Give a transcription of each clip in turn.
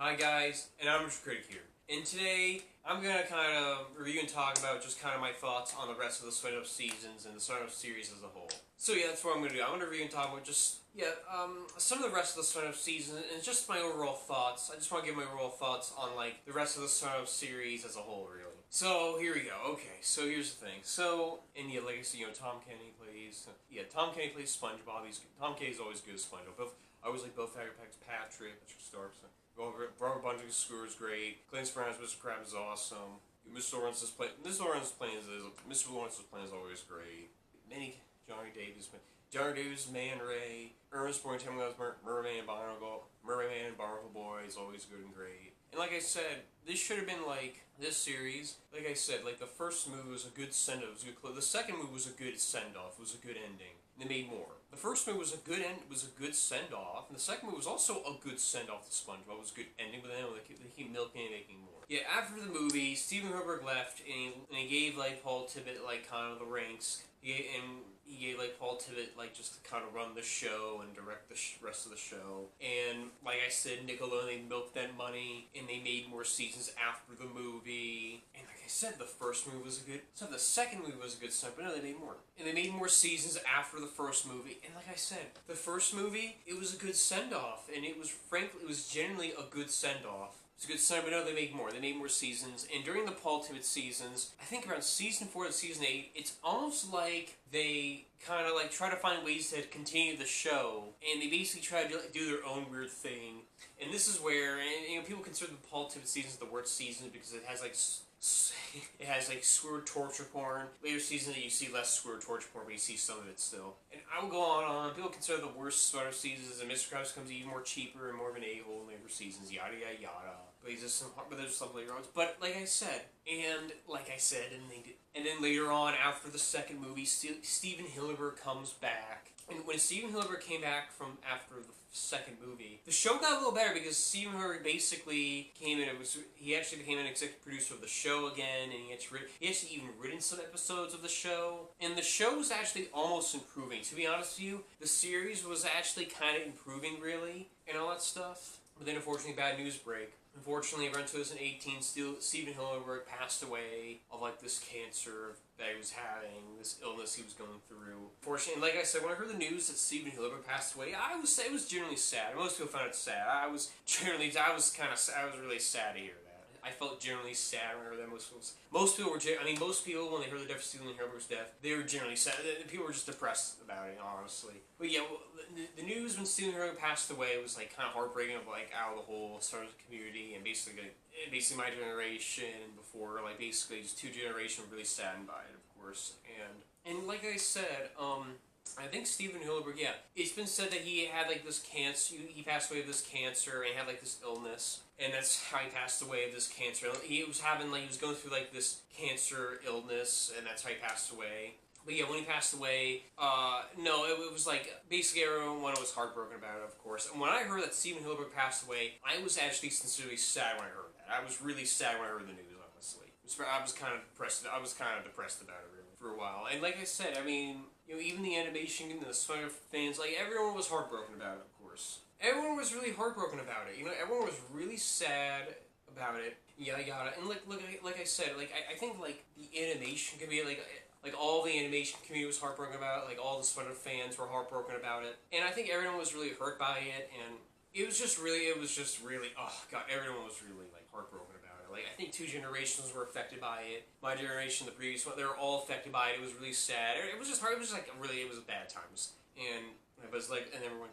Hi guys, and I'm Retro Critic here. And today, I'm gonna kind of review and talk about just kind of my thoughts on the rest of the SpongeBob Seasons and the SpongeBob series as a whole. So yeah, that's what I'm gonna do. I'm gonna review and talk about just, some of the rest of the SpongeBob Seasons and just my overall thoughts. I just want to give my overall thoughts on, like, the rest of the SpongeBob series as a whole, really. So, here we go. Okay, so here's the thing. So, in the legacy, Tom Kenny plays, SpongeBob. Tom Kenny's always good as SpongeBob. I always like both Patrick Starks. Robert Bunting Screw is great. Clint Brown's Mr. Crab is awesome. Mr. Lawrence's plan is always great. Johnny Davis, Man Ray, Ernest Borgnine, Merman and Barnacle Boy is always good and great. And like I said, this should have been like this series. Like I said, like the first movie was a good send-off. The second movie was a good send-off. It was a good ending. And they made more. The first movie was a good send-off, and the second movie was also a good send-off to SpongeBob. It was a good ending, but then they keep milking and making more. Yeah, after the movie, Steven Hillenburg left, and he gave like Paul Tibbitt like kind of the ranks. He gave like Paul Tibbitt like just to kind of run the show and direct the rest of the show. And like I said, Nickelodeon, they milked that money, and they made more seasons after the movie. And like I said, the first movie was the second movie was a good stuff, but no, they made more. And they made more seasons after the first movie. And like I said, the first movie, it was a good send-off, and it was generally a good send-off. It's a good sign, but no, they made more. They made more seasons, and during the Paul Tibbitt seasons, I think around season 4 to season 8, it's almost like they kind of like try to find ways to continue the show, and they basically try to do their own weird thing. And this is where, and people consider the Paul Tibbitt seasons the worst seasons because it has like Squidward torture porn. Later seasons you see less Squidward torture porn, but you see some of it still. And I will go on. People consider the worst sort of seasons, and Mr. Krabs becomes even more cheaper and more of an a-hole in later seasons. Yada yada yada. But there's some later on. But like I said, and then later on after the second movie, Steven Hillenburg comes back. And when Steven Hillenburg came back from after the second movie, the show got a little better because Steven Hillenburg basically came in. He actually became an executive producer of the show again, and he actually even written some episodes of the show. And the show was actually almost improving. To be honest with you, the series was actually kind of improving, really, and all that stuff. But then, unfortunately, bad news break. Unfortunately, around 2018, Steven Hillenburg passed away of like this cancer that he was having, this illness he was going through. Fortunately, like I said, when I heard the news that Steven Hillenburg passed away, it was generally sad. Most people found it sad. I was really sad to hear that. I felt generally sad when I heard that. Most people when they heard the death of Steven Hillenburg's death, they were generally sad. People were just depressed about it, honestly. But yeah, the news when Steven Hillenburg passed away was like kind of heartbreaking of like out of the whole Star Wars community, and basically my generation and before, like basically just two generations were really saddened by it, of course. And like I said, I think Steven Hillenburg, yeah, it's been said that he had like this cancer, he passed away of this cancer, and he had like this illness, and that's how he passed away of this cancer. He was going through like this cancer illness, and that's how he passed away. But yeah, when he passed away, it was like, basically everyone was heartbroken about it, of course. And when I heard that Steven Hillenburg passed away, I was actually sincerely sad when I heard that. I was really sad when I heard the news, honestly. I was kind of depressed about it, really, for a while. And like I said, I mean, even the animation and the SpongeBob fans, like, everyone was heartbroken about it, of course. Everyone was really heartbroken about it. Everyone was really sad about it. Yada yada. And like I said, like I think like the animation community, like all the animation community was heartbroken about it. Like all the SpongeBob fans were heartbroken about it. And I think everyone was really hurt by it. And it was just really, oh god, everyone was really like heartbroken about it. Like I think two generations were affected by it. My generation, the previous one, they were all affected by it. It was really sad. It was just hard. It was just like really, it was bad times. And it was like, and everyone,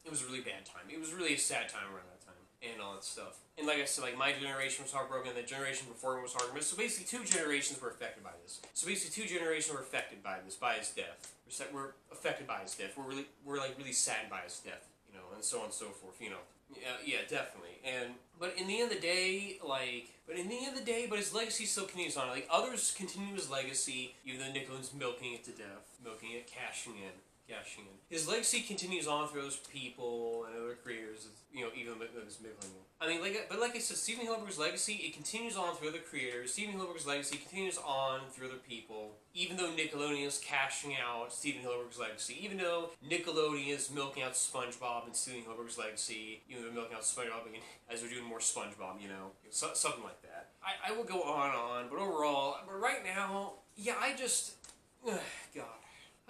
it was a really bad time. It was really a sad time around that time and all that stuff. And like I said, like my generation was heartbroken, and the generation before me was heartbroken. So basically, two generations were affected by this. By his death. We're affected by his death. We're like really saddened by his death, and so on and so forth, Yeah, definitely. But in the end of the day, his legacy still continues on. Like, others continue his legacy, even though Nickelodeon's milking it to death. Milking it, cashing in. cashing in. His legacy continues on through those people and other creators, you know, even those millennial. I mean, like I said, Steven Hillenburg's legacy, it continues on through other creators. Steven Hillenburg's legacy continues on through other people, even though Nickelodeon is cashing out Steven Hillenburg's legacy. Even though Nickelodeon is milking out SpongeBob and Steven Hillenburg's legacy, even though they're milking out SpongeBob as they're doing more SpongeBob, you know, something like that. I will go on, but overall, but right now, yeah, I just, God.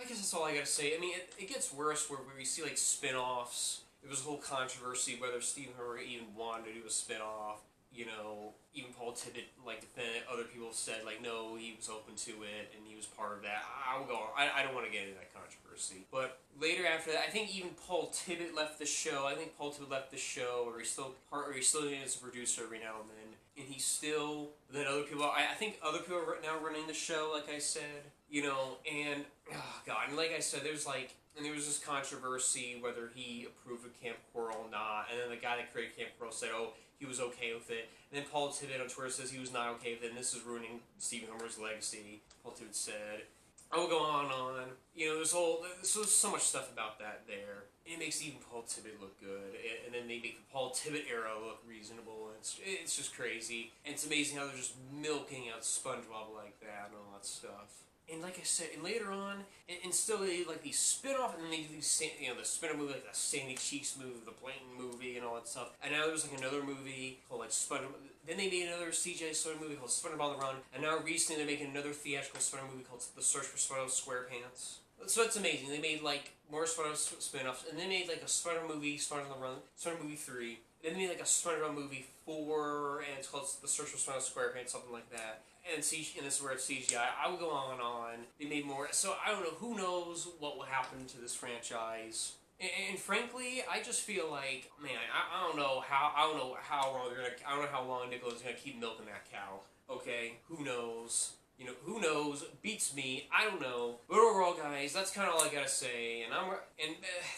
I guess that's all I gotta say. I mean, it gets worse where we see, like, spin-offs. There was a whole controversy whether Stephen Hillenburg even wanted to do a spin-off. You know, even Paul Tibbitt, like, defended. Other people said, like, no, he was open to it, and he was part of that. I will go on. I don't want to get into that controversy. But later after that, I think even Paul Tibbitt left the show. Or he's still in as a producer every now and then. And he's still, then other people, I think other people are now running the show, like I said. You know, and, oh God, and like I said, there was this controversy whether he approved of Camp Coral or not, and then the guy that created Camp Coral said, oh, he was okay with it, and then Paul Tibbitt on Twitter says he was not okay with it, and this is ruining Steven Hillenburg's legacy, Paul Tibbitt said. I will go on and on. You know, there's so much stuff about that there. It makes even Paul Tibbitt look good, and then they make the Paul Tibbitt era look reasonable, and it's just crazy, and it's amazing how they're just milking out SpongeBob like that and all that stuff. And like I said, and later on, and still they like these spin-off, and then they do these, you know, the spin-off movie, like the Sandy Cheeks movie, the Plankton movie, and all that stuff. And now there's like another movie called like SpongeBob. Then they made another CGI SpongeBob movie called SpongeBob on the Run. And now recently they're making another theatrical SpongeBob movie called The Search for SpongeBob SquarePants. So it's amazing. They made like more SpongeBob spin-offs, and they made like a SpongeBob movie, SpongeBob on the Run, SpongeBob movie 3. Then they made like a SpongeBob movie 4, and it's called The Search for SpongeBob SquarePants, something like that. And this is where it's CGI. I will go on and on. They made more. So I don't know. Who knows what will happen to this franchise? And frankly, I just feel like, man, I don't know how long they're gonna. I don't know how long Nickelodeon's gonna keep milking that cow. Okay, who knows? You know, who knows? Beats me. I don't know. But overall, guys, that's kind of all I gotta say. And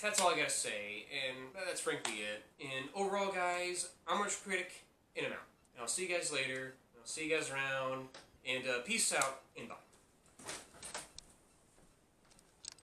that's all I gotta say. And that's frankly it. And overall, guys, I'm Retro Critic, and I'm out. And I'll see you guys later. I'll see you guys around, and peace out, and bye.